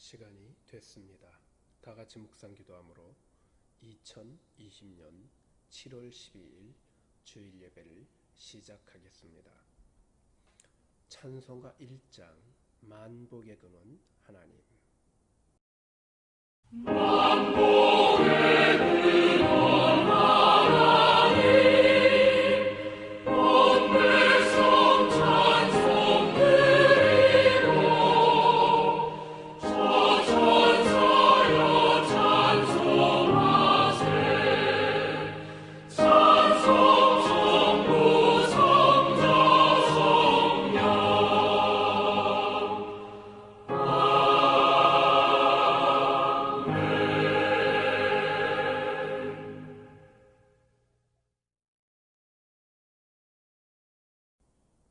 시간이 됐습니다. 다 같이 묵상 기도함으로 2020년 7월 12일 주일 예배를 시작하겠습니다. 찬송가 1장 만복의 근원 하나님. 만복의 근원 하나님, 온 백성 찬송 드리고, 저 천사여 찬송하세. 찬송 성부 성자 성령.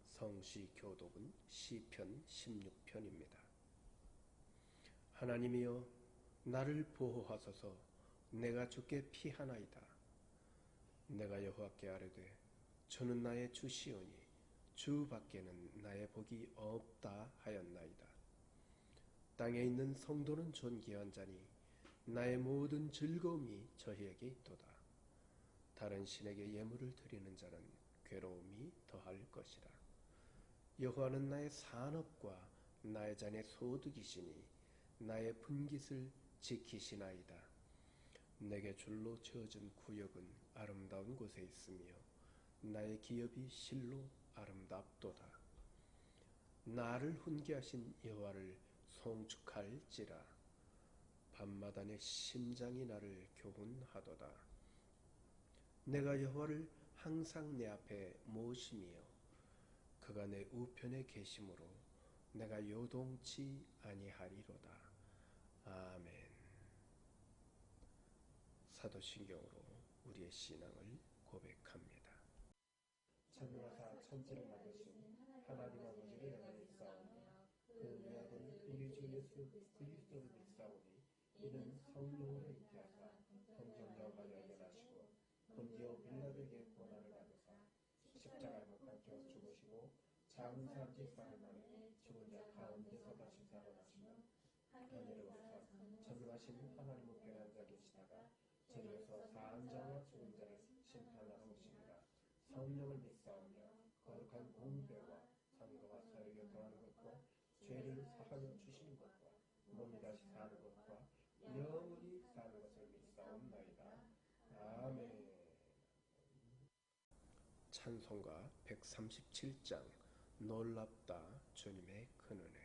성시 교독은 시편 16편입니다. 하나님이여 나를 보호하소서. 내가 주께 피하나이다. 내가 여호와께 아뢰되 주는 나의 주시오니 주 밖에는 나의 복이 없다 하였나이다. 땅에 있는 성도는 존귀한 자니 나의 모든 즐거움이 저희에게 있도다. 다른 신에게 예물을 드리는 자는 괴로움이 더할 것이라. 여호와는 나의 산업과 나의 잔의 소득이시니 나의 분깃을 지키시나이다. 내게 줄로 지어진 구역은 아름다운 곳에 있으며 나의 기업이 실로 아름답도다. 나를 훈계하신 여호와를 송축할지라. 밤마다 내 심장이 나를 교훈하도다. 내가 여호와를 항상 내 앞에 모시며 그가 내 우편에 계심으로 내가 요동치 아니하리로다. 아멘. 사도신경으로 우리의 신앙을 고백합니다. 천하사 천지를 만드신 하나님 아버지를 내가 믿사오며 그 외아들 우리 주 예수 그리스도를 믿사오니 이는 성령으로 잉태하사 동정녀 마리아에게 나시고 본디오 빌라도에게 고난을 받으사 십자가에 못 박혀 죽으시고 장은 사지 사흘 만에 죽은 자 가운데서 다시 살아나시며 하늘로부터 전능하신 하나님 우편에 앉아 계시다가 저리에서 사한 자와 죽은 자를 심판하러 오시리라. 성령을 믿사오며 거룩한 공배와 상도와 사역에 더하는 것과 죄를 사하여 주시는 것과 몸이 다시 사는 것과 영원히 사는 것을 믿사옵나이다. 아멘. 찬송가 137장 놀랍다 주님의 큰 은혜.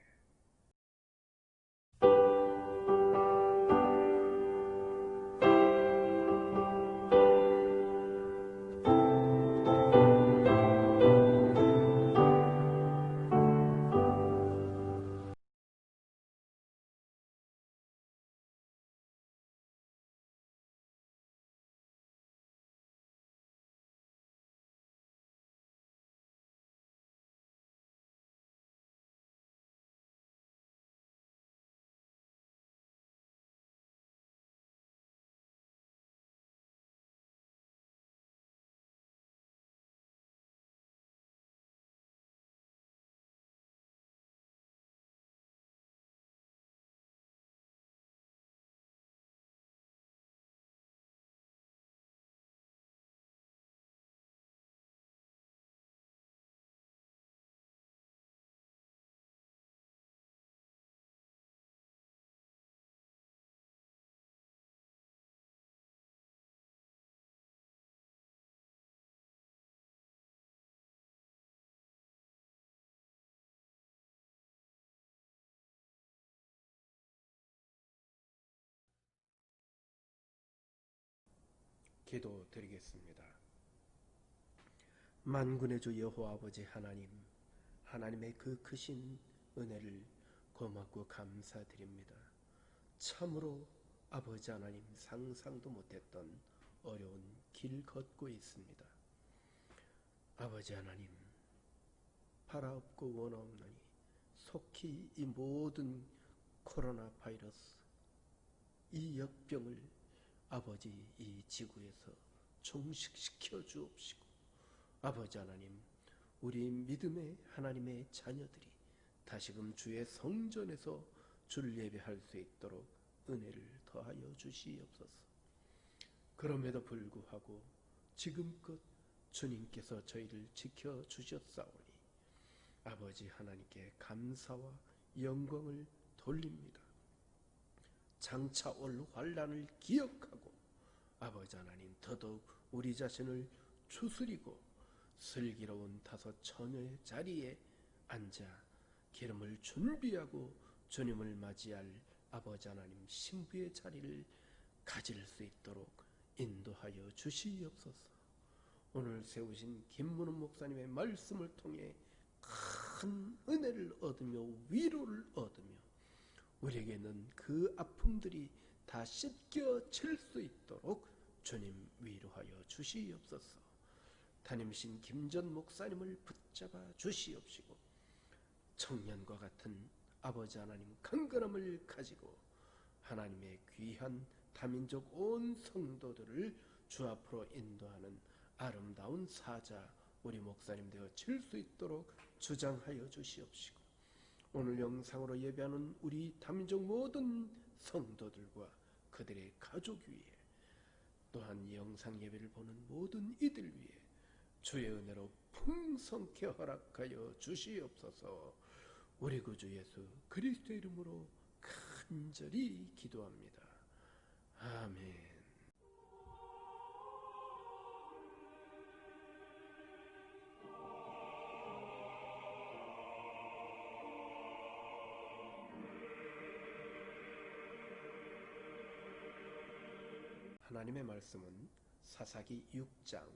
기도드리겠습니다. 만군의 주 여호와 아버지 하나님, 하나님의 그 크신 은혜를 고맙고 감사드립니다. 참으로 아버지 하나님, 상상도 못했던 어려운 길 걷고 있습니다. 아버지 하나님, 바라옵고 원하옵나니 속히 이 모든 코로나 바이러스, 이 역병을 아버지 이 지구에서 종식시켜 주옵시고, 아버지 하나님, 우리 믿음의 하나님의 자녀들이 다시금 주의 성전에서 주를 예배할 수 있도록 은혜를 더하여 주시옵소서. 그럼에도 불구하고 지금껏 주님께서 저희를 지켜주셨사오니 아버지 하나님께 감사와 영광을 돌립니다. 장차 올 환난을 기억하고 아버지 하나님 더더욱 우리 자신을 추스리고 슬기로운 다섯 처녀의 자리에 앉아 기름을 준비하고 주님을 맞이할 아버지 하나님 신부의 자리를 가질 수 있도록 인도하여 주시옵소서. 오늘 세우신 김문훈 목사님의 말씀을 통해 큰 은혜를 얻으며 위로를 얻으며 우리에게는 그 아픔들이 다 씻겨질 수 있도록 주님 위로하여 주시옵소서. 담임신 김전 목사님을 붙잡아 주시옵시고 청년과 같은 아버지 하나님 강건함을 가지고 하나님의 귀한 다민족 온 성도들을 주 앞으로 인도하는 아름다운 사자 우리 목사님 되어질 수 있도록 주장하여 주시옵시고 오늘 영상으로 예배하는 우리 다민족 모든 성도들과 그들의 가족 위에 또한 이 영상 예배를 보는 모든 이들 위에 주의 은혜로 풍성케 허락하여 주시옵소서. 우리 구주 예수 그리스도 이름으로 간절히 기도합니다. 아멘. 하나님의 말씀은 사사기 6장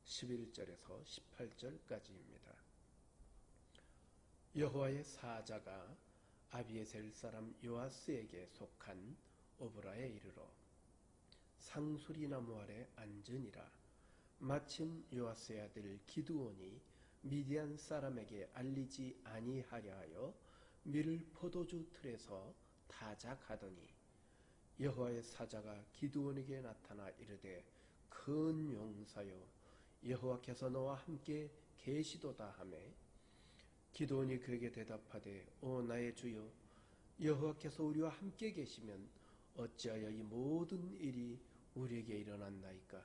11절에서 18절까지입니다. 여호와의 사자가 아비에셀 사람 요아스에게 속한 오브라에 이르러 상수리 나무 아래 앉으니라. 마침 요아스의 아들 기드온이 미디안 사람에게 알리지 아니하려 하여 밀을 포도주 틀에서 타작하더니 여호와의 사자가 기드온에게 나타나 이르되 큰 용사여 여호와께서 너와 함께 계시도다 하매 기드온이 그에게 대답하되 오 나의 주여 여호와께서 우리와 함께 계시면 어찌하여 이 모든 일이 우리에게 일어났나이까.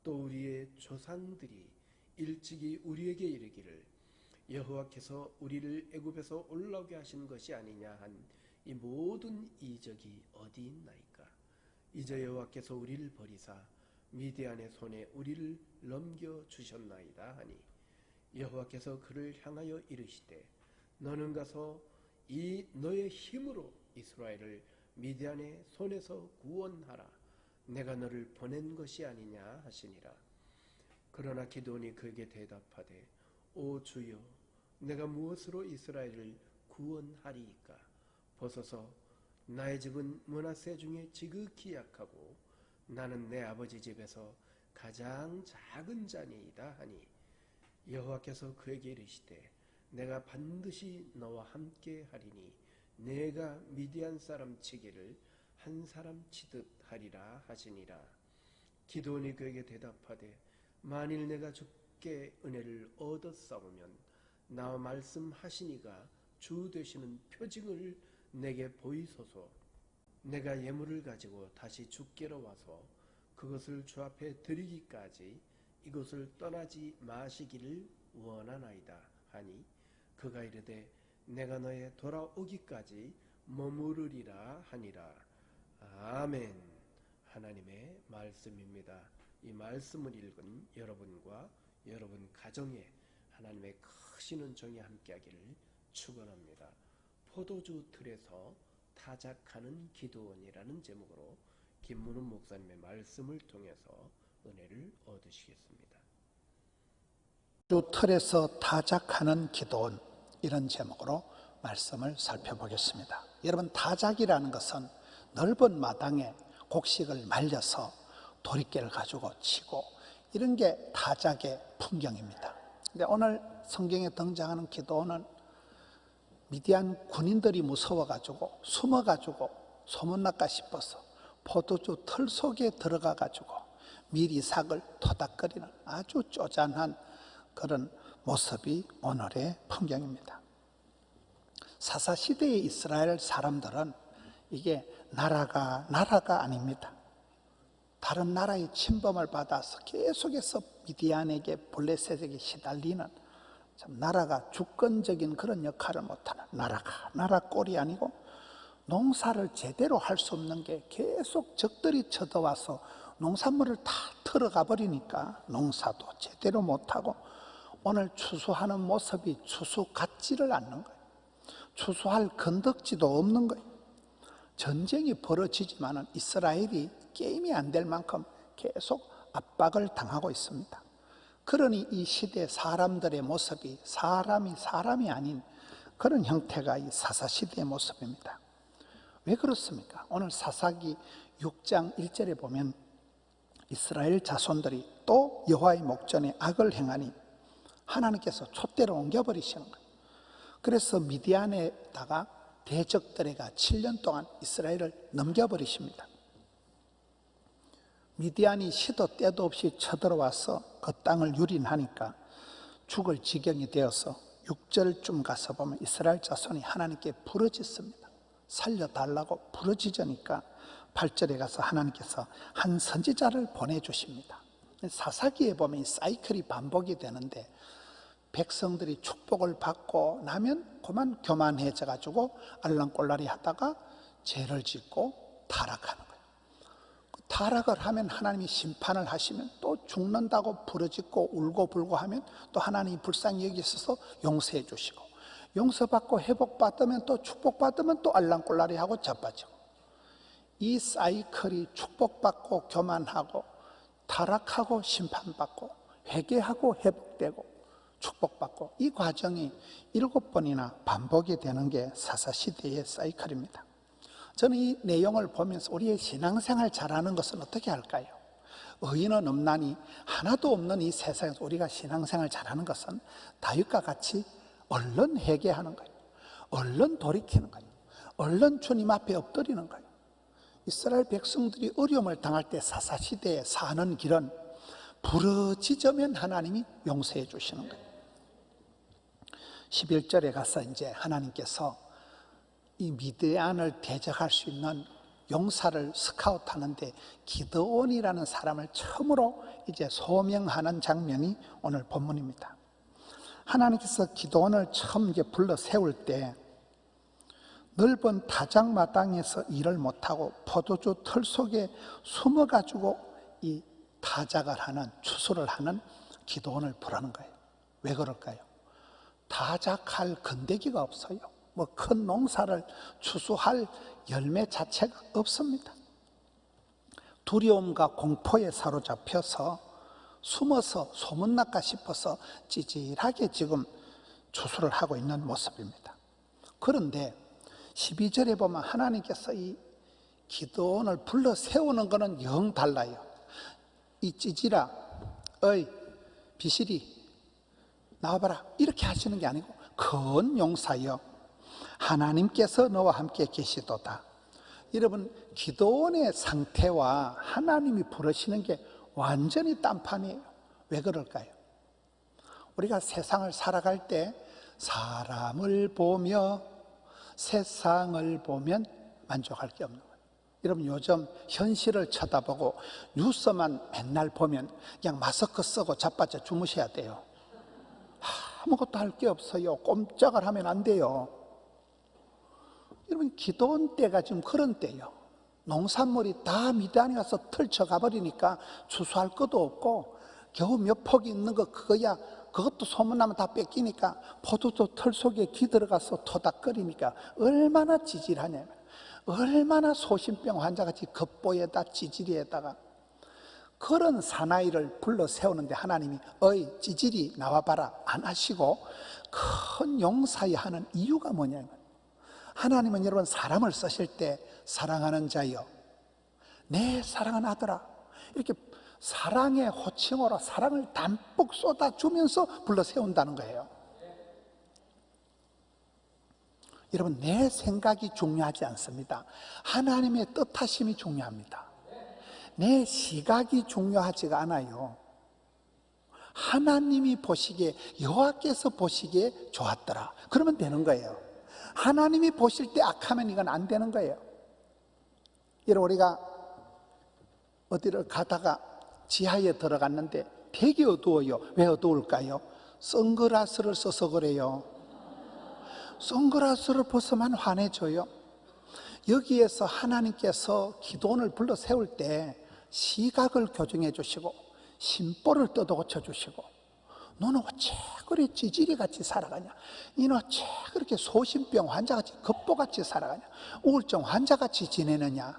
또 우리의 조상들이 일찍이 우리에게 이르기를 여호와께서 우리를 애굽에서 올라오게 하신 것이 아니냐 한 이 모든 이적이 어디 있나이까. 이제 여호와께서 우리를 버리사 미디안의 손에 우리를 넘겨주셨나이다 하니 여호와께서 그를 향하여 이르시되 너는 가서 이 너의 힘으로 이스라엘을 미디안의 손에서 구원하라. 내가 너를 보낸 것이 아니냐 하시니라. 그러나 기드온이 그에게 대답하되 오 주여 내가 무엇으로 이스라엘을 구원하리이까. 보소서 나의 집은 므낫세 중에 지극히 약하고 나는 내 아버지 집에서 가장 작은 자니이다 하니 여호와께서 그에게 이르시되 내가 반드시 너와 함께 하리니 내가 미디안 사람 치기를 한 사람 치듯 하리라 하시니라. 기드온이 그에게 대답하되 만일 내가 주께 은혜를 얻었사오면 나와 말씀하시니가 주 되시는 표징을 내게 보이소서. 내가 예물을 가지고 다시 주께로 와서 그것을 주 앞에 드리기까지 이곳을 떠나지 마시기를 원하나이다 하니 그가 이르되 내가 너의 돌아오기까지 머무르리라 하니라. 아멘. 하나님의 말씀입니다. 이 말씀을 읽은 여러분과 여러분 가정에 하나님의 크신 은총이 함께하기를 축원합니다. 포도주 틀에서 타작하는 기드온이라는 제목으로 김문훈 목사님의 말씀을 통해서 은혜를 얻으시겠습니다. 주 틀에서 타작하는 기드온, 이런 제목으로 말씀을 살펴보겠습니다. 여러분, 타작이라는 것은 넓은 마당에 곡식을 말려서 도리깨를 가지고 치고 이런 게 타작의 풍경입니다. 근데 오늘 성경에 등장하는 기드온은 미디안 군인들이 무서워가지고 숨어가지고 소문날까 싶어서 포도주 틀 속에 들어가가지고 미리삭을 토닥거리는 아주 쪼잔한 그런 모습이 오늘의 풍경입니다. 사사시대의 이스라엘 사람들은 이게 나라가 아닙니다. 다른 나라의 침범을 받아서 계속해서 미디안에게 블레셋에게 시달리는 참 나라가 주권적인 그런 역할을 못하는 나라 꼴이 아니고 농사를 제대로 할 수 없는 게 계속 적들이 쳐들어와서 농산물을 다 털어가 버리니까 농사도 제대로 못하고 오늘 추수하는 모습이 추수 같지를 않는 거예요. 추수할 건덕지도 없는 거예요. 전쟁이 벌어지지만 이스라엘이 게임이 안 될 만큼 계속 압박을 당하고 있습니다. 그러니 이 시대 사람들의 모습이 사람이 아닌 그런 형태가 이 사사시대의 모습입니다. 왜 그렇습니까? 오늘 사사기 6장 1절에 보면 이스라엘 자손들이 또 여호와의 목전에 악을 행하니 하나님께서 촛대로 옮겨버리시는 거예요. 그래서 미디안에다가 대적들에가 7년 동안 이스라엘을 넘겨버리십니다. 미디안이 시도 때도 없이 쳐들어와서 그 땅을 유린하니까 죽을 지경이 되어서 6절쯤 가서 보면 이스라엘 자손이 하나님께 부르짖습니다. 살려달라고 부르짖으니까 8절에 가서 하나님께서 한 선지자를 보내주십니다. 사사기에 보면 이 사이클이 반복이 되는데 백성들이 축복을 받고 나면 그만 교만해져 가지고 알랑꼴라리 하다가 죄를 짓고 타락하는 거예요. 타락을 하면 하나님이 심판을 하시면 또 죽는다고 부르짖고 울고 불고 하면 또 하나님이 불쌍히 여기셔서 용서해 주시고 용서받고 회복받으면 또 축복받으면 또 알랑꼴라리 하고 자빠지고 이 사이클이 축복받고 교만하고 타락하고 심판받고 회개하고 회복되고 축복받고 이 과정이 7번이나 반복이 되는 게 사사시대의 사이클입니다. 저는 이 내용을 보면서 우리의 신앙생활 잘하는 것은 어떻게 할까요? 의인은 없나니 하나도 없는 이 세상에서 우리가 신앙생활 잘하는 것은 다윗과 같이 얼른 회개하는 거예요. 얼른 돌이키는 거예요. 얼른 주님 앞에 엎드리는 거예요. 이스라엘 백성들이 어려움을 당할 때 사사시대에 사는 길은 부르짖으면 하나님이 용서해 주시는 거예요. 11절에 가서 이제 하나님께서 이 미드안을 대적할 수 있는 용사를 스카우트하는데 기드온이라는 사람을 처음으로 이제 소명하는 장면이 오늘 본문입니다. 하나님께서 기드온을 처음 이제 불러 세울 때 넓은 타작마당에서 일을 못하고 포도주 털 속에 숨어가지고 이 타작을 하는 추수를 하는 기드온을 부르는 거예요. 왜 그럴까요? 타작할 건더기가 없어요. 뭐 큰 농사를 추수할 열매 자체가 없습니다. 두려움과 공포에 사로잡혀서 숨어서 소문날까 싶어서 찌질하게 지금 추수를 하고 있는 모습입니다. 그런데 12절에 보면 하나님께서 이 기드온을 불러 세우는 것은 영 달라요. 이 찌질아, 어이 비실이 나와봐라 이렇게 하시는 게 아니고 큰 용사여 하나님께서 너와 함께 계시도다. 여러분 기드온의 상태와 하나님이 부르시는 게 완전히 딴판이에요. 왜 그럴까요? 우리가 세상을 살아갈 때 사람을 보며 세상을 보면 만족할 게 없는 거예요. 여러분 요즘 현실을 쳐다보고 뉴스만 맨날 보면 그냥 마스크 쓰고 자빠져 주무셔야 돼요. 아무것도 할 게 없어요. 꼼짝을 하면 안 돼요. 여러분 기드온 때가 지금 그런 때예요. 농산물이 다 미디안에 가서 털쳐가 버리니까 추수할 것도 없고 겨우 몇 폭이 있는 거 그거야 그것도 소문나면 다 뺏기니까 포도주 털 속에 기 들어가서 토닥거리니까 얼마나 찌질하냐면 얼마나 소신병 환자같이 겉보에다 찌질이에다가 그런 사나이를 불러 세우는데 하나님이 어이 찌질이 나와봐라 안 하시고 큰 용사에 하는 이유가 뭐냐면 하나님은 여러분 사람을 쓰실 때 사랑하는 자여 내 사랑하는 아들아 이렇게 사랑의 호칭으로 사랑을 담뿍 쏟아주면서 불러 세운다는 거예요. 여러분 내 생각이 중요하지 않습니다. 하나님의 뜻하심이 중요합니다. 내 시각이 중요하지가 않아요. 하나님이 보시기에 여호와께서 보시기에 좋았더라 그러면 되는 거예요. 하나님이 보실 때 악하면 이건 안 되는 거예요. 여러분, 우리가 어디를 가다가 지하에 들어갔는데 되게 어두워요. 왜 어두울까요? 선글라스를 써서 그래요. 선글라스를 벗으면 환해져요. 여기에서 하나님께서 기도원을 불러 세울 때 시각을 교정해 주시고 심보를 뜯어 고쳐주시고, 너는 어째 그래 찌질이같이 살아가냐, 너는 어째 그렇게 소심병 환자같이 급보같이 살아가냐, 우울증 환자같이 지내느냐,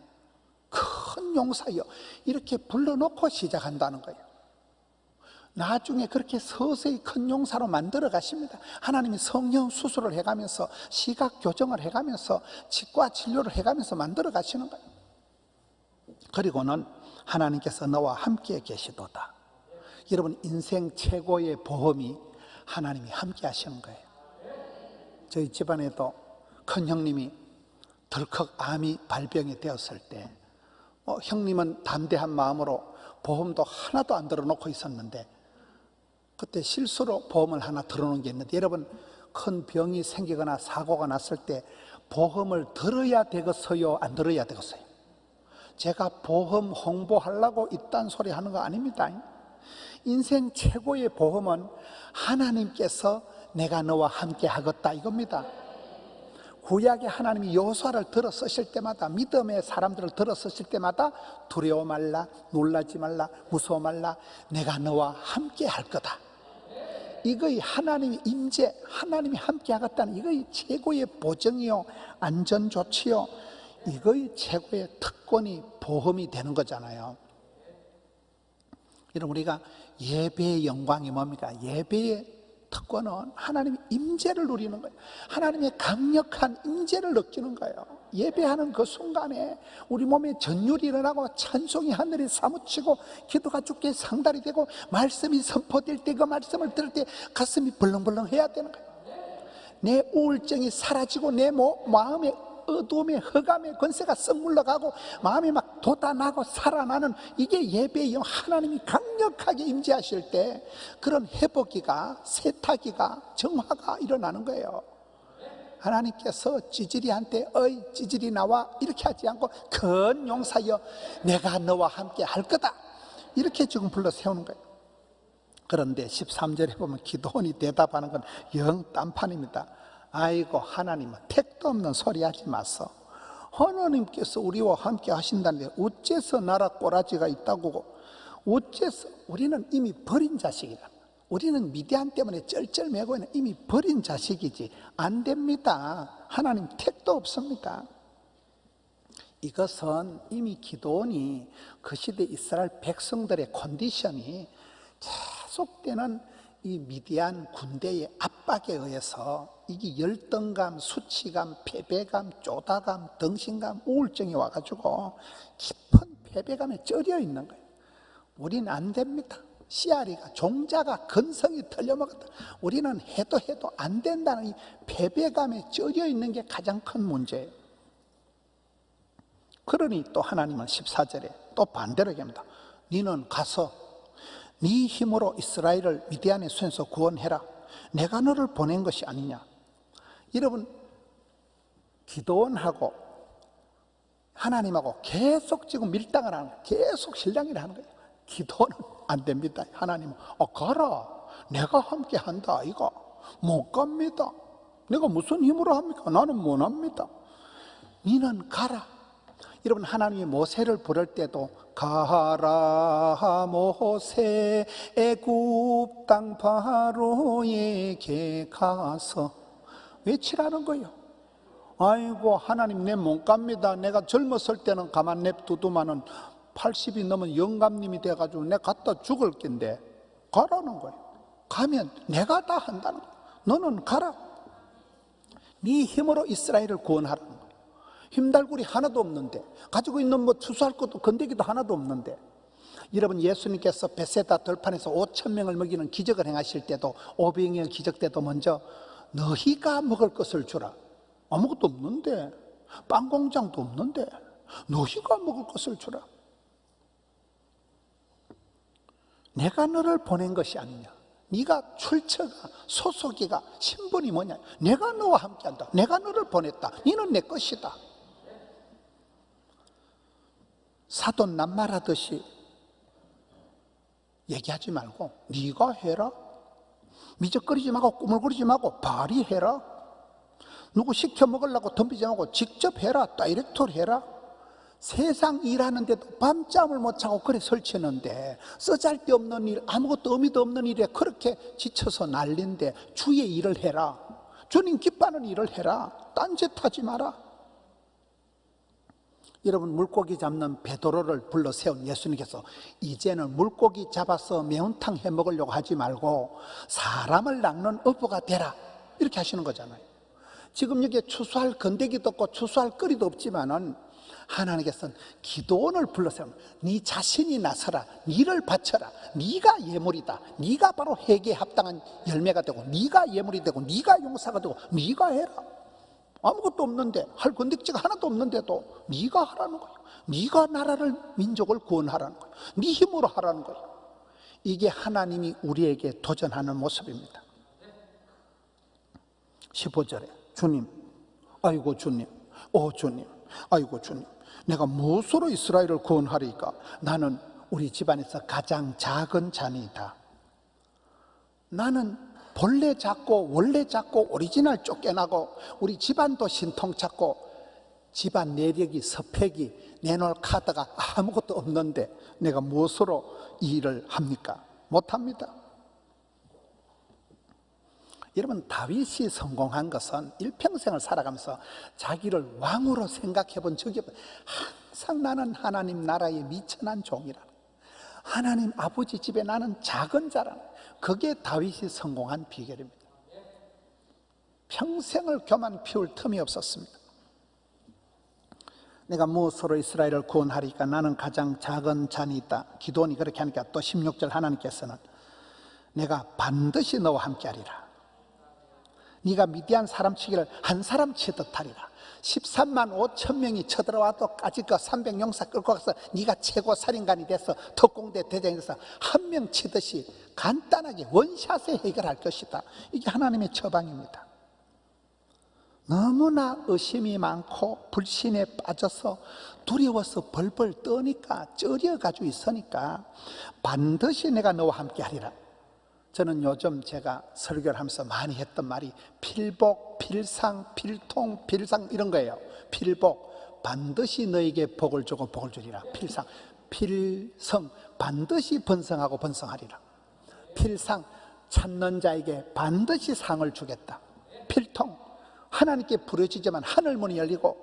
큰 용사여, 이렇게 불러놓고 시작한다는 거예요. 나중에 그렇게 서서히 큰 용사로 만들어 가십니다. 하나님이 성령 수술을 해가면서 시각 교정을 해가면서 치과 진료를 해가면서 만들어 가시는 거예요. 그리고는 하나님께서 너와 함께 계시도다. 여러분, 인생 최고의 보험이 하나님이 함께 하시는 거예요. 저희 집안에도 큰 형님이 덜컥 암이 발병이 되었을 때 형님은 담대한 마음으로 보험도 하나도 안 들어놓고 있었는데, 그때 실수로 보험을 하나 들어놓은 게 있는데, 여러분, 큰 병이 생기거나 사고가 났을 때 보험을 들어야 되겠어요, 안 들어야 되겠어요? 제가 보험 홍보하려고 이딴 소리 하는 거 아닙니다. 인생 최고의 보험은 하나님께서 내가 너와 함께 하겠다 이겁니다. 구약의 하나님이 여호수아를 들어 쓰실 때마다, 믿음의 사람들을 들어 쓰실 때마다 두려워 말라, 놀라지 말라, 무서워 말라, 내가 너와 함께 할 거다. 이거의 하나님의 임재, 하나님이 함께 하겠다는 이거의 최고의 보증이요, 안전 조치요, 이거의 최고의 특권이 보험이 되는 거잖아요. 여러분, 우리가 예배의 영광이 뭡니까? 예배의 특권은 하나님의 임재를 누리는 거예요. 하나님의 강력한 임재를 느끼는 거예요. 예배하는 그 순간에 우리 몸에 전율이 일어나고 찬송이 하늘에 사무치고 기도가 주께 상달이 되고 말씀이 선포될 때 그 말씀을 들을 때 가슴이 벌렁벌렁 해야 되는 거예요. 내 우울증이 사라지고 내 마음의 어두움의 흑암의 권세가 썩 물러가고 마음이 막 돋아나고 살아나는, 이게 예배의 영, 하나님이 강력하게 임재하실 때 그런 회복기가, 세타기가, 정화가 일어나는 거예요. 하나님께서 찌질이한테 어이 찌질이 나와 이렇게 하지 않고 큰 용사여 내가 너와 함께 할 거다, 이렇게 지금 불러 세우는 거예요. 그런데 13절에 보면 기도원이 대답하는 건 영 딴판입니다. 아이고 하나님은 택도 없는 소리 하지 마소. 하나님께서 우리와 함께 하신다는데 어째서 나라 꼬라지가 있다고, 어째서, 우리는 이미 버린 자식이라, 우리는 미디안 때문에 쩔쩔매고 있는 이미 버린 자식이지, 안 됩니다. 하나님 택도 없습니다. 이것은 이미 기도원이 그 시대 이스라엘 백성들의 컨디션이 계속되는 이 미디안 군대의 압박에 의해서 이게 열등감, 수치감, 패배감, 쪼다감, 덩신감, 우울증이 와가지고 깊은 패배감에 쩔여 있는 거예요. 우리는 안 됩니다. 씨알이가, 종자가 근성이 틀려먹었다. 우리는 해도 안 된다는 이 패배감에 쩔여 있는 게 가장 큰 문제예요. 그러니 또 하나님은 14절에 또 반대로 얘기합니다. 너는 가서 네 힘으로 이스라엘을 미디안의 손에서 구원해라. 내가 너를 보낸 것이 아니냐. 여러분, 기도원하고 하나님하고 계속 지금 밀당을 하는 거예요. 계속 실랑이를 하는 거예요. 기도는 안 됩니다. 하나님은 가라, 내가 함께 한다. 이거 못 갑니다. 내가 무슨 힘으로 합니까? 나는 못 합니다. 너는 가라. 여러분, 하나님이 모세를 부를 때도 가라 모세 애굽 땅 바로에게 가서 외치라는 거예요. 아이고 하나님, 내 못 갑니다. 내가 젊었을 때는 가만 냅두더만은 80이 넘은 영감님이 돼가지고 내가 갖다 죽을 낀데 가라는 거예요. 가면 내가 다 한다는 거예요. 너는 가라. 네 힘으로 이스라엘을 구원하라는 거예요. 힘달굴이 하나도 없는데, 가지고 있는 뭐 추수할 것도 건더기도 하나도 없는데. 여러분, 예수님께서 베세다 들판에서 5,000명을 먹이는 기적을 행하실 때도, 오병이어 기적 때도 먼저 너희가 먹을 것을 주라. 아무것도 없는데, 빵 공장도 없는데 너희가 먹을 것을 주라. 내가 너를 보낸 것이 아니냐. 네가 출처가, 소속이가, 신분이 뭐냐. 내가 너와 함께한다. 내가 너를 보냈다. 너는 내 것이다. 사돈 낱말하듯이 얘기하지 말고 네가 해라. 미적거리지 말고 꾸물거리지 말고 발휘해라. 누구 시켜 먹으려고 덤비지 말고 직접 해라. 다이렉트로 해라. 세상 일하는데도 밤잠을 못 자고 그래 설치는데 쓰잘데없는 일, 아무것도 의미도 없는 일에 그렇게 지쳐서 난린데 주의 일을 해라. 주님 기뻐하는 일을 해라. 딴짓하지 마라. 여러분, 물고기 잡는 베드로를 불러 세운 예수님께서 이제는 물고기 잡아서 매운탕 해 먹으려고 하지 말고 사람을 낚는 어부가 되라, 이렇게 하시는 거잖아요. 지금 여기에 추수할 건더기도 없고 추수할 거리도 없지만은 하나님께서는 기도원을 불러세우면 네 자신이 나서라. 네를 바쳐라. 네가 예물이다. 네가 바로 회개에 합당한 열매가 되고 네가 예물이 되고 네가 용사가 되고 네가 해라. 아무것도 없는데, 할 건덕지가 하나도 없는데도 네가 하라는 거예요. 네가 나라를, 민족을 구원하라는 거예요. 네 힘으로 하라는 거예요. 이게 하나님이 우리에게 도전하는 모습입니다. 15절에 주님, 아이고 주님, 주님, 아이고 주님, 내가 무엇으로 이스라엘을 구원하리까? 나는 우리 집안에서 가장 작은 자니이다. 나는 본래 작고 원래 작고 오리지널 쫓겨나고 우리 집안도 신통찾고 집안 내력이 서팩이 내놓을 카드가 아무것도 없는데 내가 무엇으로 이 일을 합니까? 못합니다. 여러분, 다윗이 성공한 것은 일평생을 살아가면서 자기를 왕으로 생각해 본 적이 없어요. 항상 나는 하나님 나라의 미천한 종이라, 하나님 아버지 집에 나는 작은 자라. 그게 다윗이 성공한 비결입니다. 평생을 교만 피울 틈이 없었습니다. 내가 무엇으로 이스라엘을 구원하리까? 나는 가장 작은 자니이다. 기도원이 그렇게 하니까 또 16절 하나님께서는 내가 반드시 너와 함께하리라. 네가 미디안 사람 치기를 한 사람 치듯 하리라. 13만 5천 명이 쳐들어와도 까짓 거 300용사 끌고 가서 네가 최고 살인관이 돼서 특공대 대장이 돼서 한 명 치듯이 간단하게 원샷에 해결할 것이다. 이게 하나님의 처방입니다. 너무나 의심이 많고 불신에 빠져서 두려워서 벌벌 떠니까, 쩌려가지고 있으니까 반드시 내가 너와 함께 하리라. 저는 요즘 제가 설교를 하면서 많이 했던 말이 필복, 필상, 필통, 필상 이런 거예요. 필복, 반드시 너에게 복을 주고 복을 주리라. 필상, 필성, 반드시 번성하고 번성하리라. 필상, 찾는 자에게 반드시 상을 주겠다. 필통, 하나님께 부르짖으면 하늘문이 열리고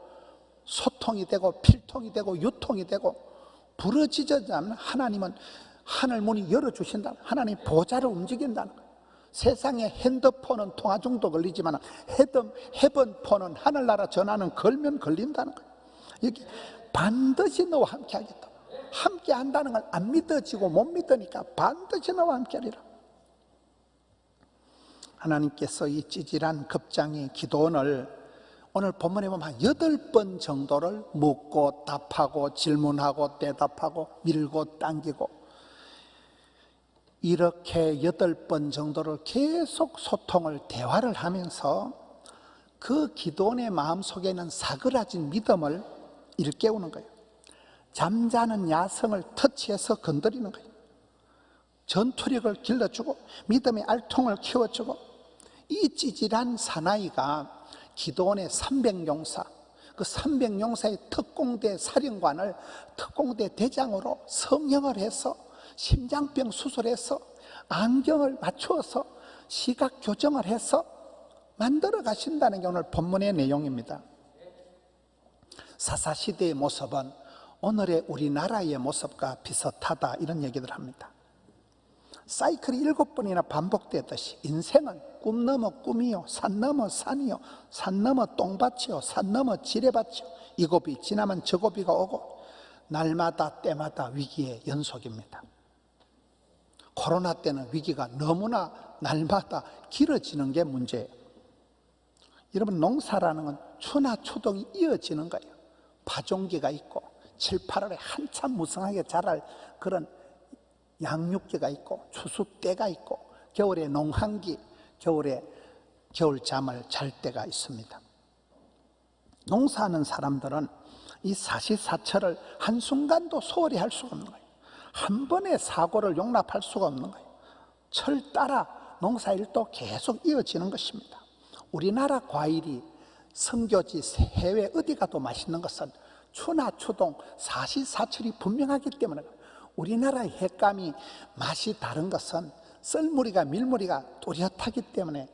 소통이 되고 필통이 되고 유통이 되고, 부르짖으면 하나님은 하늘문이 열어주신다. 하나님 보좌를 움직인다는 거예요. 세상에 핸드폰은 통화 중독 걸리지만 헤븐폰은 하늘나라 전화는 걸면 걸린다는 거예요. 여기 반드시 너와 함께 하겠다. 함께 한다는 걸 안 믿어지고 못 믿으니까 반드시 너와 함께 하리라. 하나님께서 이 찌질한 급장이 기도원을 오늘 본문에 보면 한 8번 정도를 묻고 답하고 질문하고 대답하고 밀고 당기고, 이렇게 8번 정도를 계속 소통을, 대화를 하면서 그 기도원의 마음속에 있는 사그라진 믿음을 일깨우는 거예요. 잠자는 야성을 터치해서 건드리는 거예요. 전투력을 길러주고 믿음의 알통을 키워주고, 이 찌질한 사나이가 기도원의 300용사, 그 300용사의 특공대 사령관을 특공대 대장으로 성형을 해서 심장병 수술해서 안경을 맞추어서 시각 교정을 해서 만들어 가신다는 게 오늘 본문의 내용입니다. 사사시대의 모습은 오늘의 우리나라의 모습과 비슷하다, 이런 얘기를 합니다. 사이클이 7번이나 반복되듯이 인생은 꿈 넘어 꿈이요, 산 넘어 산이요, 산 넘어 똥밭이요, 산 넘어 지뢰밭이요, 이 고비 지나면 저 고비가 오고 날마다 때마다 위기의 연속입니다. 코로나 때는 위기가 너무나 날마다 길어지는 게 문제예요. 여러분, 농사라는 건 추나 추동이 이어지는 거예요. 파종기가 있고 7, 8월에 한참 무성하게 자랄 그런 양육기가 있고 추수 때가 있고 겨울에 농한기, 겨울에 겨울잠을 잘 때가 있습니다. 농사하는 사람들은 이 사시사철을 한순간도 소홀히 할 수가 없는 거예요. 한 번의 사고를 용납할 수가 없는 거예요. 철 따라 농사일도 계속 이어지는 것입니다. 우리나라 과일이 선교지 해외 어디 가도 맛있는 것은 추나 추동 사시사철이 분명하기 때문에, 우리나라의 횟감이 맛이 다른 것은 썰무리가 밀무리가 또렷하기 때문에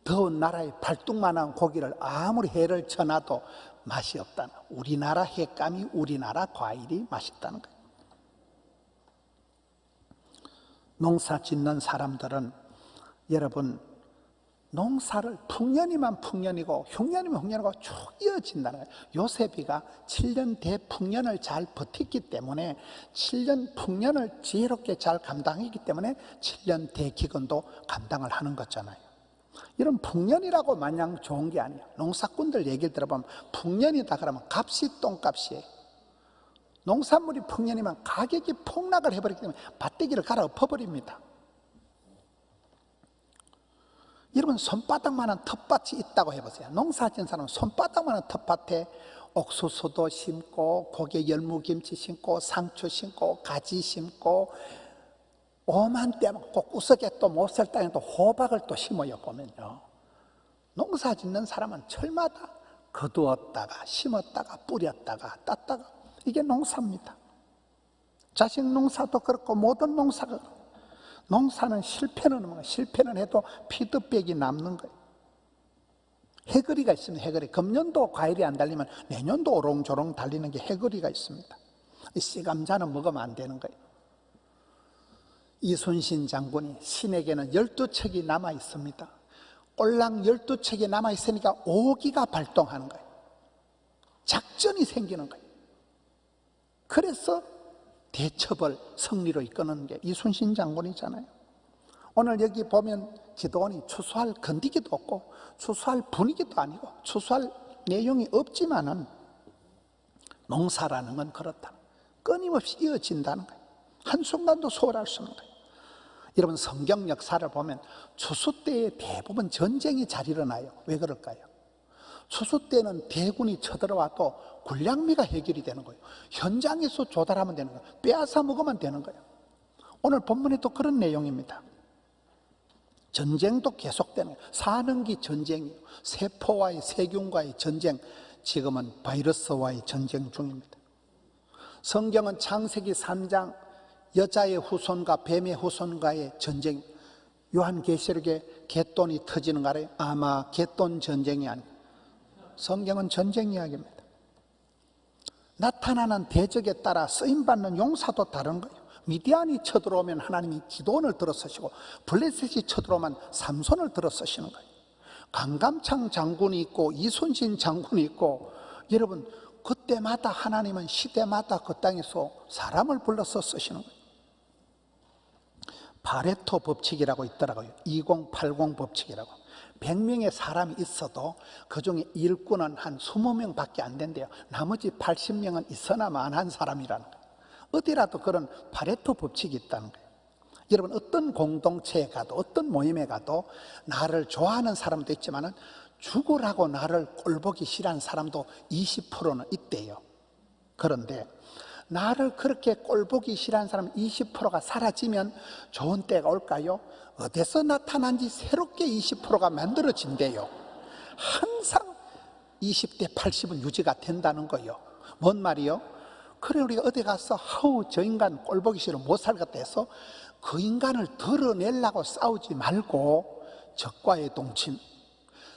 더운 나라의 발뚝만한 고기를 아무리 해를 쳐놔도 맛이 없다는, 우리나라 횟감이 우리나라 과일이 맛있다는 거예요. 농사 짓는 사람들은 여러분 농사를 풍년이면 풍년이고 흉년이면 흉년이고 쭉 이어진다는 거예요. 요셉이가 7년 대풍년을 잘 버텼기 때문에 7년 풍년을 지혜롭게 잘 감당했기 때문에 7년 대기근도 감당을 하는 거잖아요. 이런 풍년이라고 마냥 좋은 게 아니에요. 농사꾼들 얘기를 들어보면 풍년이다 그러면 값이 똥값이에요. 농산물이 풍년이면 가격이 폭락을 해버리기 때문에 밭대기를 갈아엎어버립니다. 여러분 손바닥만한 텃밭이 있다고 해보세요. 농사짓는 사람은 손바닥만한 텃밭에 옥수수도 심고 고개 열무김치 심고 상추 심고 가지 심고 오만 때 먹고 구석에 또 못 살 땅에 또 호박을 또 심어요. 보면요, 농사짓는 사람은 철마다 거두었다가 심었다가 뿌렸다가 땄다가, 이게 농사입니다. 자식 농사도 그렇고 모든 농사가 그렇고, 농사는 실패는 없는 거예요. 실패는 해도 피드백이 남는 거예요. 해거리가 있습니다. 해거리. 금년도 과일이 안 달리면 내년도 오롱조롱 달리는 게 해거리가 있습니다. 이 씨감자는 먹으면 안 되는 거예요. 이순신 장군이 신에게는 12척이 남아 있습니다. 꼴랑 12척이 남아 있으니까 오기가 발동하는 거예요. 작전이 생기는 거예요. 그래서 대첩을 승리로 이끄는 게 이순신 장군이잖아요. 오늘 여기 보면 기도원이 추수할 건디기도 없고 추수할 분위기도 아니고 추수할 내용이 없지만은 농사라는 건 그렇다. 끊임없이 이어진다는 거예요. 한순간도 소홀할 수 없는 거예요. 여러분 성경 역사를 보면 추수 때에 대부분 전쟁이 잘 일어나요. 왜 그럴까요? 추수 때는 대군이 쳐들어와도 군량미가 해결이 되는 거예요. 현장에서 조달하면 되는 거예요. 빼앗아 먹으면 되는 거예요. 오늘 본문에도 그런 내용입니다. 전쟁도 계속되는 거예요. 사능기 전쟁이에요. 세포와의 세균과의 전쟁, 지금은 바이러스와의 전쟁 중입니다. 성경은 창세기 3장 여자의 후손과 뱀의 후손과의 전쟁, 요한계시록에 갯돈이 터지는 거 알아요? 아마 갯돈 전쟁이 아니고 성경은 전쟁 이야기입니다. 나타나는 대적에 따라 쓰임받는 용사도 다른 거예요. 미디안이 쳐들어오면 하나님이 기도원을 들어서시고 블레셋이 쳐들어오면 삼손을 들어서시는 거예요. 강감창 장군이 있고 이순신 장군이 있고, 여러분 그때마다 하나님은 시대마다 그 땅에서 사람을 불러서 쓰시는 거예요. 파레토 법칙이라고 있더라고요. 2080 법칙이라고. 100명의 사람이 있어도 그중에 일꾼은 한 20명 밖에 안 된대요. 나머지 80명은 있어나 만한 사람이라는 거예요. 어디라도 그런 파레토 법칙이 있다는 거예요. 여러분 어떤 공동체에 가도 어떤 모임에 가도 나를 좋아하는 사람도 있지만 죽으라고 나를 꼴보기 싫어하는 사람도 20%는 있대요. 그런데 나를 그렇게 꼴보기 싫어하는 사람 20%가 사라지면 좋은 때가 올까요? 어디서 나타난지 새롭게 20%가 만들어진대요. 항상 20대 80은 유지가 된다는 거예요. 뭔 말이요? 그래 우리가 어디 가서 저 인간 꼴보기 싫어 못 살겠다 해서 그 인간을 덜어내려고 싸우지 말고 적과의 동침,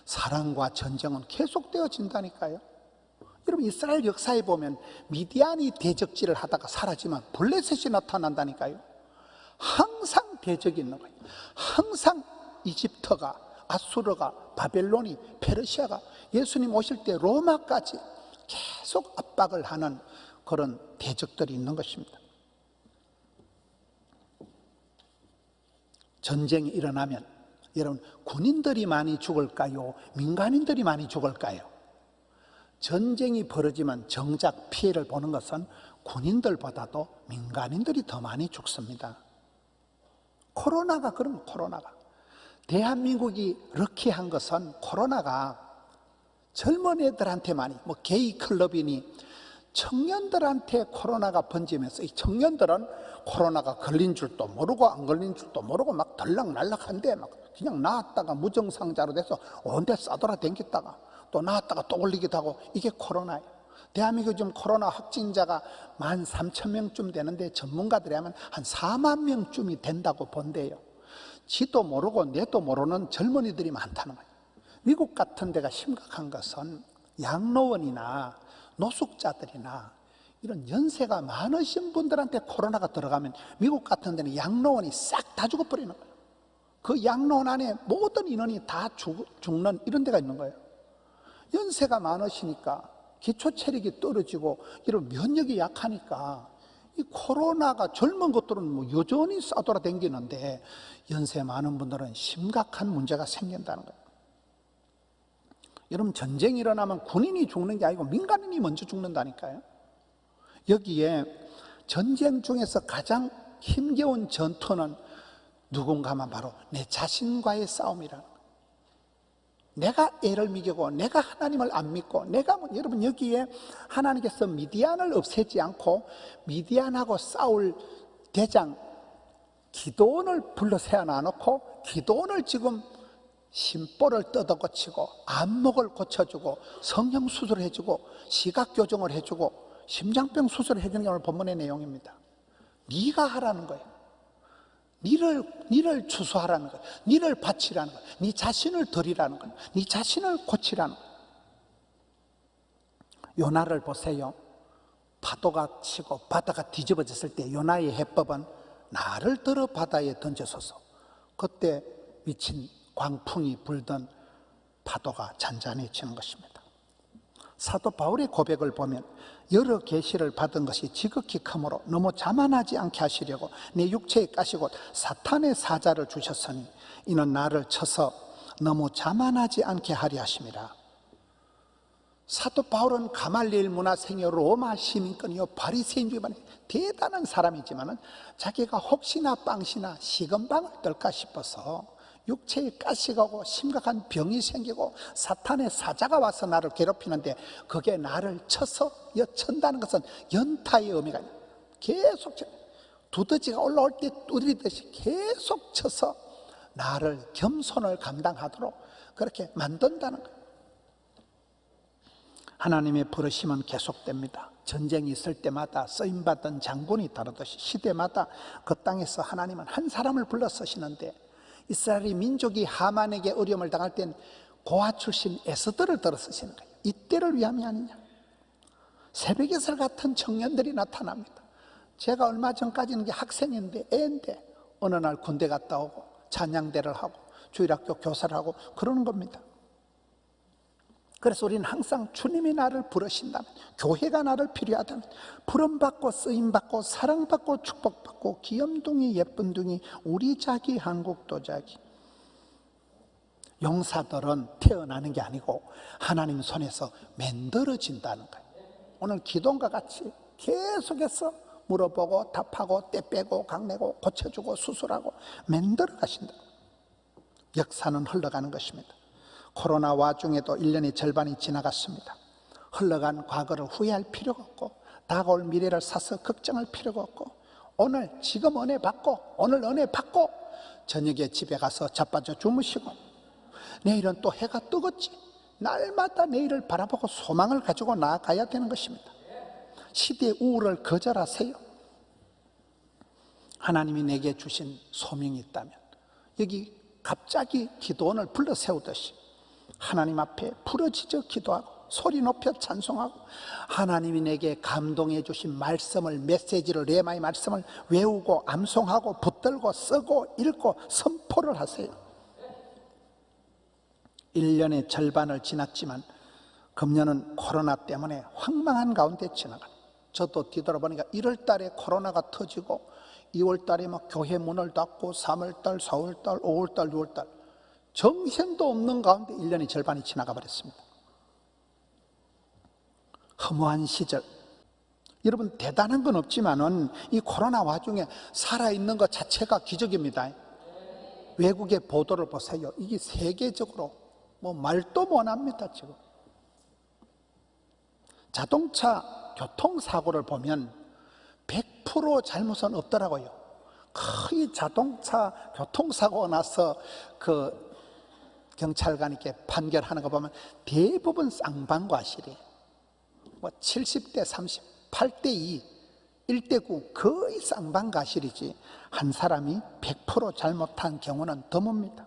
사랑과 전쟁은 계속되어진다니까요. 여러분 이스라엘 역사에 보면 미디안이 대적질을 하다가 사라지면 블레셋이 나타난다니까요. 항상 대적이 있는 거예요. 항상 이집트가, 아수르가, 바벨론이, 페르시아가, 예수님 오실 때 로마까지 계속 압박을 하는 그런 대적들이 있는 것입니다. 전쟁이 일어나면 여러분 군인들이 많이 죽을까요? 민간인들이 많이 죽을까요? 전쟁이 벌어지면 정작 피해를 보는 것은 군인들보다도 민간인들이 더 많이 죽습니다. 코로나가 그런 코로나가 대한민국이 럭키한 것은 코로나가 젊은 애들한테 많이 게이 클럽이니 청년들한테 코로나가 번지면서 이 청년들은 코로나가 걸린 줄도 모르고 안 걸린 줄도 모르고 막 들락날락한데 막 그냥 나았다가 무증상자로 돼서 온데 싸돌아다녔다가 또 나았다가 또 걸리기도 하고, 이게 코로나예요. 대한민국 지금 코로나 확진자가 13,000명쯤 되는데 전문가들이 하면 한 4만 명쯤이 된다고 본대요. 지도 모르고 내도 모르는 젊은이들이 많다는 거예요. 미국 같은 데가 심각한 것은 양로원이나 노숙자들이나 이런 연세가 많으신 분들한테 코로나가 들어가면 미국 같은 데는 양로원이 싹 다 죽어버리는 거예요. 그 양로원 안에 모든 인원이 다 죽는 이런 데가 있는 거예요. 연세가 많으시니까 기초 체력이 떨어지고 이런 면역이 약하니까 이 코로나가 젊은 것들은 뭐 여전히 싸돌아다니는데 연세 많은 분들은 심각한 문제가 생긴다는 거예요. 여러분, 전쟁이 일어나면 군인이 죽는 게 아니고 민간인이 먼저 죽는다니까요. 여기에 전쟁 중에서 가장 힘겨운 전투는 누군가 하면 바로 내 자신과의 싸움이라는 거예요. 내가 애를 미기고 내가 하나님을 안 믿고 내가 여러분, 여기에 하나님께서 미디안을 없애지 않고 미디안하고 싸울 대장 기드온을 불러 세워놔놓고 기드온을 지금 심볼을 뜯어 고치고 안목을 고쳐주고 성형 수술을 해주고 시각 교정을 해주고 심장병 수술을 해주는 게 오늘 본문의 내용입니다. 네가 하라는 거예요. 니를 추수하라는 거예요. 니를 바치라는 거예요. 네 자신을 드리라는 거예요. 네 자신을 고치라는 거예요. 요나를 보세요. 파도가 치고 바다가 뒤집어졌을 때 요나의 해법은 나를 들어 바다에 던져서서, 그때 미친 광풍이 불던 파도가 잔잔해지는 것입니다. 사도 바울의 고백을 보면 여러 계시를 받은 것이 지극히 크므로 너무 자만하지 않게 하시려고 내 육체에 까시고 사탄의 사자를 주셨으니 이는 나를 쳐서 너무 자만하지 않게 하려 하심이라. 사도 바울은 가말리엘 문화생이요 로마 시민권이요 바리새인 집안의 대단한 사람이지만 자기가 혹시나 빵시나 시건방을 떨까 싶어서 육체에 가시가 오고 심각한 병이 생기고 사탄의 사자가 와서 나를 괴롭히는데 그게 나를 쳐서 여친다는 것은 연타의 의미가 있어요. 계속 두더지가 올라올 때 두드리듯이 계속 쳐서 나를 겸손을 감당하도록 그렇게 만든다는 거예요. 하나님의 부르심은 계속됩니다. 전쟁이 있을 때마다 쓰임받은 장군이 다르듯이 시대마다 그 땅에서 하나님은 한 사람을 불러 쓰시는데, 이스라엘의 민족이 하만에게 어려움을 당할 땐 고아 출신 에스더를 들어 쓰시는 거예요. 이때를 위함이 아니냐. 새벽에서 같은 청년들이 나타납니다. 제가 얼마 전까지는 학생인데 애인데 어느 날 군대 갔다 오고 찬양대를 하고 주일학교 교사를 하고 그러는 겁니다. 그래서 우리는 항상 주님이 나를 부르신다면, 교회가 나를 필요하다면, 부름받고 쓰임받고 사랑받고 축복받고 귀염둥이 예쁜둥이 우리 자기 한국도 자기. 용사들은 태어나는 게 아니고 하나님 손에서 만들어진다는 거예요. 오늘 기도원과 같이 계속해서 물어보고 답하고 때 빼고 강내고 고쳐주고 수술하고 만들어 가신다. 역사는 흘러가는 것입니다. 코로나 와중에도 1년의 절반이 지나갔습니다. 흘러간 과거를 후회할 필요가 없고 다가올 미래를 사서 걱정할 필요가 없고 오늘 지금 은혜 받고 오늘 은혜 받고 저녁에 집에 가서 자빠져 주무시고 내일은 또 해가 뜨겠지. 날마다 내일을 바라보고 소망을 가지고 나아가야 되는 것입니다. 시대의 우울을 거절하세요. 하나님이 내게 주신 소명이 있다면 여기 갑자기 기도원을 불러 세우듯이 하나님 앞에 부르짖어 기도하고 소리 높여 찬송하고 하나님이 내게 감동해 주신 말씀을, 메시지를, 레마의 말씀을 외우고 암송하고 붙들고 쓰고 읽고 선포를 하세요. 1년의 절반을 지났지만 금년은 코로나 때문에 황망한 가운데 지나가. 저도 뒤돌아보니까 1월 달에 코로나가 터지고 2월 달에 막 교회 문을 닫고 3월 달, 4월 달, 5월 달, 6월 달 정신도 없는 가운데 1년이 절반이 지나가 버렸습니다. 허무한 시절. 여러분, 대단한 건 없지만은 이 코로나 와중에 살아있는 것 자체가 기적입니다. 외국의 보도를 보세요. 이게 세계적으로 뭐 말도 못합니다. 지금 자동차 교통사고를 보면 100% 잘못은 없더라고요. 거의 자동차 교통사고가 나서 그 경찰관이 이렇게 판결하는 거 보면 대부분 쌍방과실이에요. 뭐 70대 30, 8대 2, 1대 9 거의 쌍방과실이지 한 사람이 100% 잘못한 경우는 드뭅니다.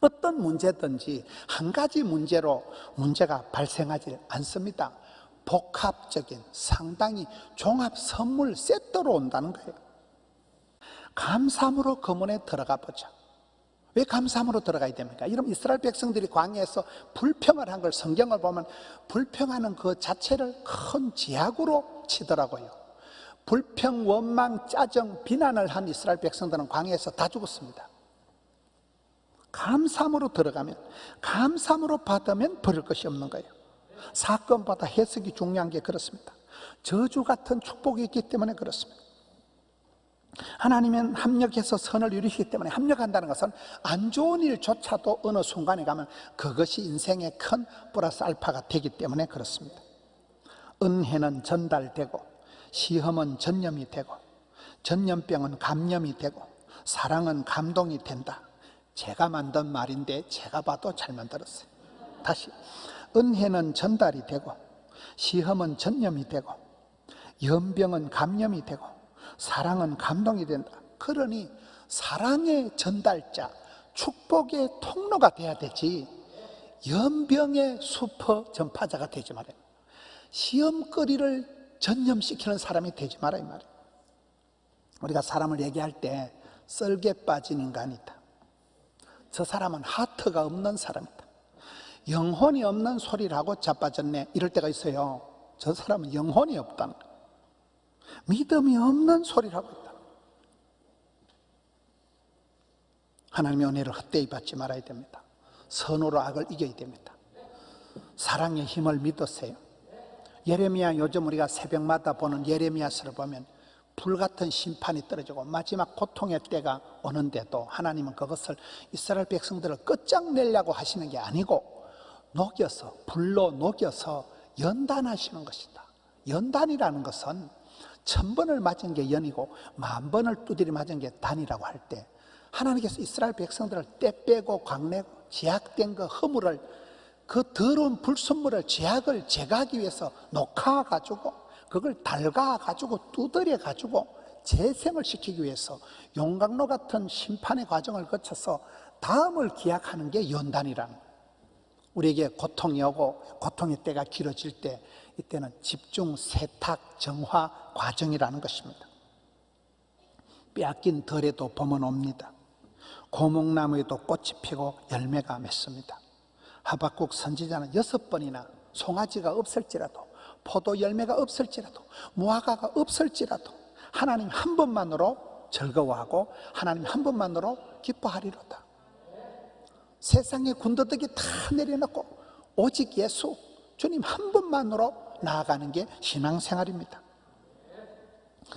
어떤 문제든지 한 가지 문제로 문제가 발생하지 않습니다. 복합적인 상당히 종합 선물 세트로 온다는 거예요. 감사함으로 그 문에 들어가 보자. 왜 감사함으로 들어가야 됩니까? 이런 이스라엘 백성들이 광야에서 불평을 한 걸 성경을 보면 불평하는 그 자체를 큰 제약으로 치더라고요. 불평, 원망, 짜증, 비난을 한 이스라엘 백성들은 광야에서 다 죽었습니다. 감사함으로 들어가면, 감사함으로 받으면 버릴 것이 없는 거예요. 사건마다 해석이 중요한 게 그렇습니다. 저주 같은 축복이 있기 때문에 그렇습니다. 하나님은 합력해서 선을 이루시기 때문에, 합력한다는 것은 안 좋은 일조차도 어느 순간에 가면 그것이 인생의 큰 플러스 알파가 되기 때문에 그렇습니다. 은혜는 전달되고, 시험은 전염이 되고, 전염병은 감염이 되고, 사랑은 감동이 된다. 제가 만든 말인데 제가 봐도 잘 만들었어요. 다시, 은혜는 전달이 되고, 시험은 전염이 되고, 연병은 감염이 되고, 사랑은 감동이 된다. 그러니 사랑의 전달자, 축복의 통로가 돼야 되지 연병의 슈퍼 전파자가 되지 말아요. 시험거리를 전염시키는 사람이 되지 말아요. 우리가 사람을 얘기할 때 썰개 빠진 인간이다, 저 사람은 하트가 없는 사람이다, 영혼이 없는 소리를 하고 자빠졌네, 이럴 때가 있어요. 저 사람은 영혼이 없다는 거예요. 믿음이 없는 소리를 하고 있다. 하나님의 은혜를 헛되이 받지 말아야 됩니다. 선으로 악을 이겨야 됩니다. 사랑의 힘을 믿으세요. 예레미야, 요즘 우리가 새벽마다 보는 예레미야서를 보면 불같은 심판이 떨어지고 마지막 고통의 때가 오는데도 하나님은 그것을 이스라엘 백성들을 끝장내려고 하시는 게 아니고 녹여서, 불로 녹여서 연단하시는 것이다. 연단이라는 것은 1000번을 맞은 게 연이고 10,000번을 두드려 맞은 게 단이라고 할 때, 하나님께서 이스라엘 백성들을 때 빼고 광내고 제약된 그 허물을, 그 더러운 불순물을, 제약을 제거하기 위해서 녹아가지고 그걸 달가가지고 두드려가지고 재생을 시키기 위해서 용광로 같은 심판의 과정을 거쳐서 다음을 기약하는 게 연단이라는 거예요. 우리에게 고통이 오고 고통의 때가 길어질 때, 이때는 집중, 세탁, 정화 과정이라는 것입니다. 빼앗긴 덜에도 봄은 옵니다. 고목나무에도 꽃이 피고 열매가 맺습니다. 하박국 선지자는 6번이나 송아지가 없을지라도, 포도 열매가 없을지라도, 무화과가 없을지라도 하나님 한 번만으로 즐거워하고 하나님 한 번만으로 기뻐하리로다. 세상의 군더더기 다 내려놓고 오직 예수, 주님 한 번만으로 나아가는 게 신앙생활입니다.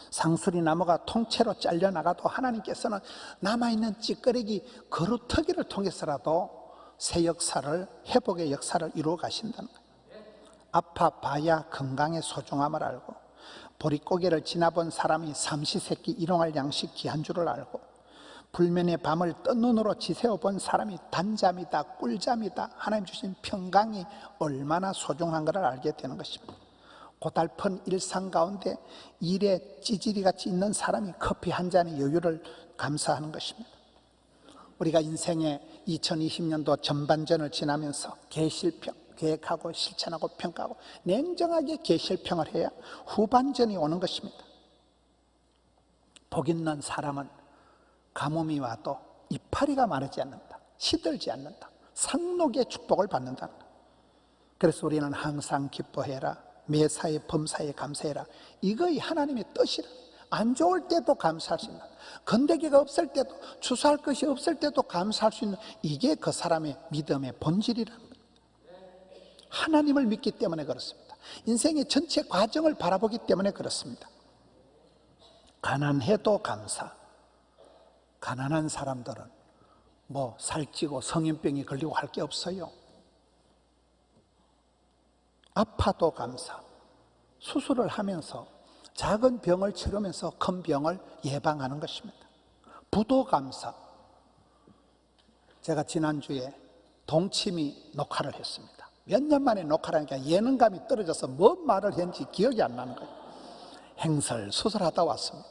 상수리 나무가 통째로 잘려나가도 하나님께서는 남아있는 찌끄레기 거루터기를 통해서라도 새 역사를, 회복의 역사를 이루어 가신다는 거예요. 아파봐야 건강의 소중함을 알고, 보릿고개를 지나본 사람이 삼시세끼 일용할 양식 귀한 줄을 알고, 불면의 밤을 뜬 눈으로 지새워 본 사람이 단잠이다, 꿀잠이다, 하나님 주신 평강이 얼마나 소중한 것을 알게 되는 것입니다. 고달픈 일상 가운데 일에 찌질이같이 있는 사람이 커피 한 잔의 여유를 감사하는 것입니다. 우리가 인생의 2020년도 전반전을 지나면서 계실평, 계획하고 실천하고 평가하고 냉정하게 계실평을 해야 후반전이 오는 것입니다. 복 있는 사람은 가뭄이 와도 이파리가 마르지 않는다, 시들지 않는다, 상록의 축복을 받는다. 그래서 우리는 항상 기뻐해라, 매사에 범사에 감사해라, 이거이 하나님의 뜻이라. 안 좋을 때도 감사할 수 있는, 건더기가 없을 때도, 추수할 것이 없을 때도 감사할 수 있는, 이게 그 사람의 믿음의 본질이라는 거예요. 하나님을 믿기 때문에 그렇습니다. 인생의 전체 과정을 바라보기 때문에 그렇습니다. 가난해도 감사. 가난한 사람들은 뭐 살찌고 성인병이 걸리고 할 게 없어요. 아파도 감사, 수술을 하면서 작은 병을 치르면서 큰 병을 예방하는 것입니다. 부도감사. 제가 지난주에 동치미 녹화를 했습니다. 몇 년 만에 녹화를 하니까 예능감이 떨어져서 뭔 말을 했는지 기억이 안 나는 거예요. 행설 수술하다 왔습니다.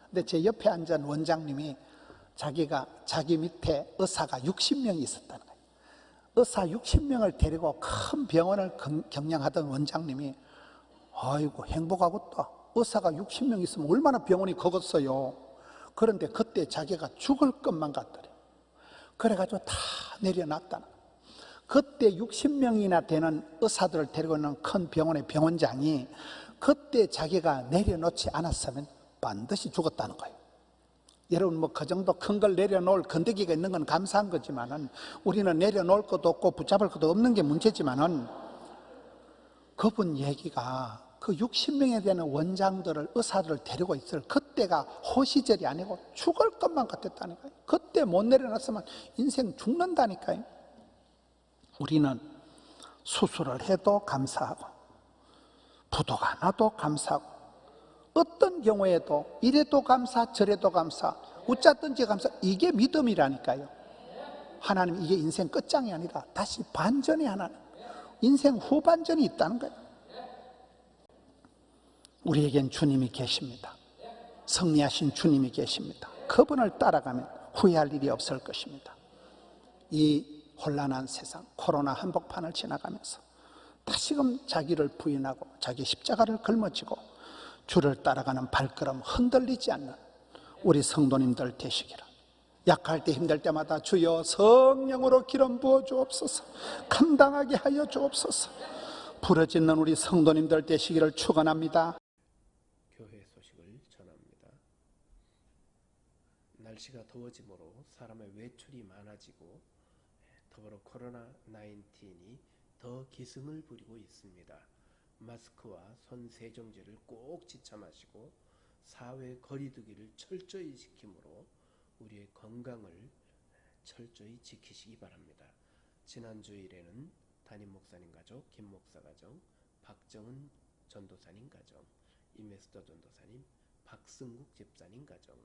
근데 제 옆에 앉은 원장님이 자기 밑에 의사가 60명이 있었다는 거예요. 의사 60명을 데리고 큰 병원을 경영하던 원장님이 아이고 행복하겠다. 의사가 60명 있으면 얼마나 병원이 커겠어요. 그런데 그때 자기가 죽을 것만 같더래요. 그래가지고 다 내려놨다는 거예요. 그때 60명이나 되는 의사들을 데리고 있는 큰 병원의 병원장이 그때 자기가 내려놓지 않았으면 반드시 죽었다는 거예요. 여러분 그 정도 큰 걸 내려놓을 건더기가 있는 건 감사한 거지만은 우리는 내려놓을 것도 없고 붙잡을 것도 없는 게 문제지만은 그분 얘기가 그 60명에 되는 원장들을 의사들을 데리고 있을 그때가 호시절이 아니고 죽을 것만 같았다니까요. 그때 못 내려놨으면 인생 죽는다니까요. 우리는 수술을 해도 감사하고 부도가 나도 감사하고 어떤 경우에도 이래도 감사 저래도 감사 어쨌든지 감사. 이게 믿음이라니까요. 하나님 이게 인생 끝장이 아니라 다시 반전의 하나님, 인생 후반전이 있다는 거예요. 우리에겐 주님이 계십니다. 승리하신 주님이 계십니다. 그분을 따라가면 후회할 일이 없을 것입니다. 이 혼란한 세상 코로나 한복판을 지나가면서 다시금 자기를 부인하고 자기 십자가를 걸머쥐고 주를 따라가는 발걸음 흔들리지 않는 우리 성도님들 되시기를. 약할 때 힘들 때마다 주여 성령으로 기름 부어 주옵소서, 감당하게 하여 주옵소서. 부르짖는 우리 성도님들 되시기를 축원합니다. 교회 소식을 전합니다. 날씨가 더워지므로 사람의 외출이 많아지고 더불어 코로나19이 더 기승을 부리고 있습니다. 마스크와 손 세정제를 꼭 지참하시고 사회 거리두기를 철저히 지킴으로 우리의 건강을 철저히 지키시기 바랍니다. 지난 주일에는 담임 목사님 가족, 김 목사 가정, 박정은 전도사님 가정, 임에스더 전도사님, 박승국 집사님 가정,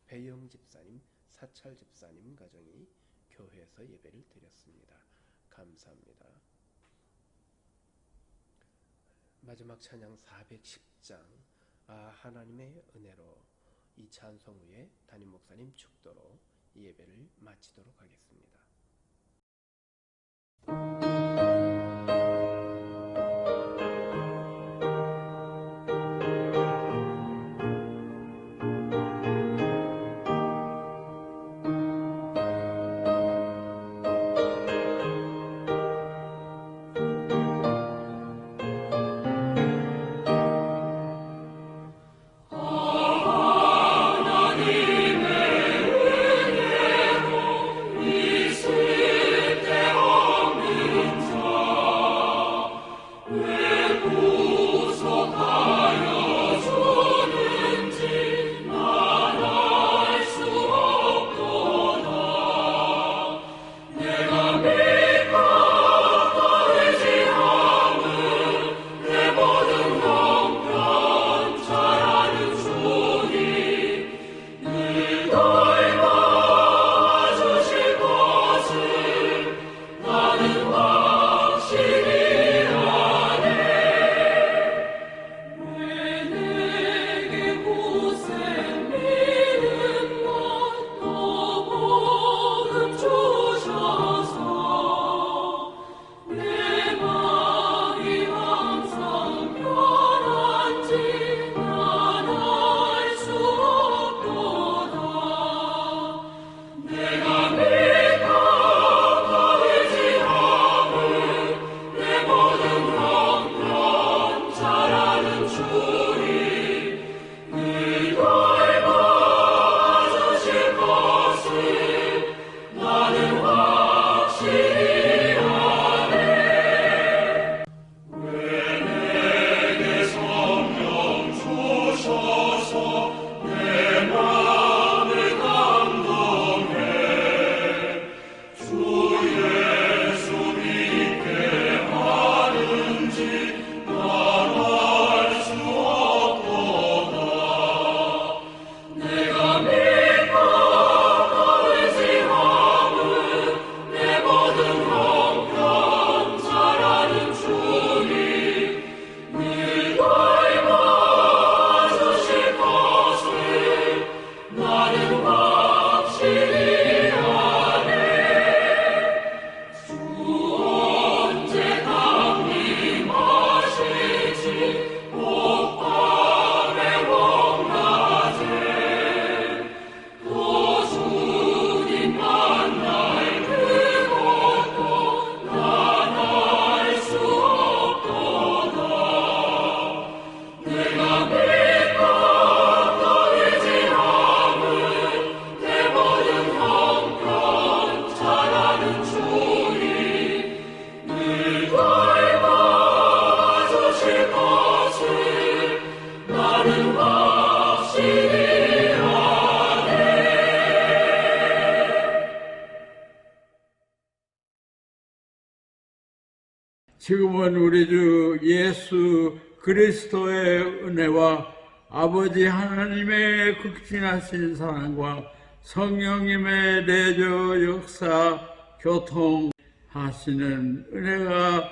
배영 집사님, 사찰 집사님 가정이 교회에서 예배를 드렸습니다. 감사합니다. 마지막 찬양 410장 하나님의 은혜로 이 찬송 후에 담임 목사님 축도로 이 예배를 마치도록 하겠습니다. 지금은 우리 주 예수 그리스도의 은혜와 아버지 하나님의 극진하신 사랑과 성령님의 내조 역사 교통하시는 은혜가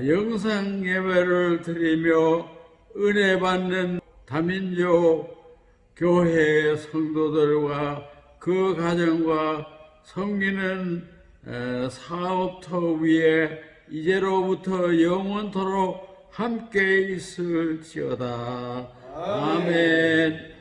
영상 예배를 드리며 은혜 받는 다민족 교회 성도들과 그 가정과 섬기는 사업터 위에 이제로부터 영원토록 함께 있을지어다. 아멘.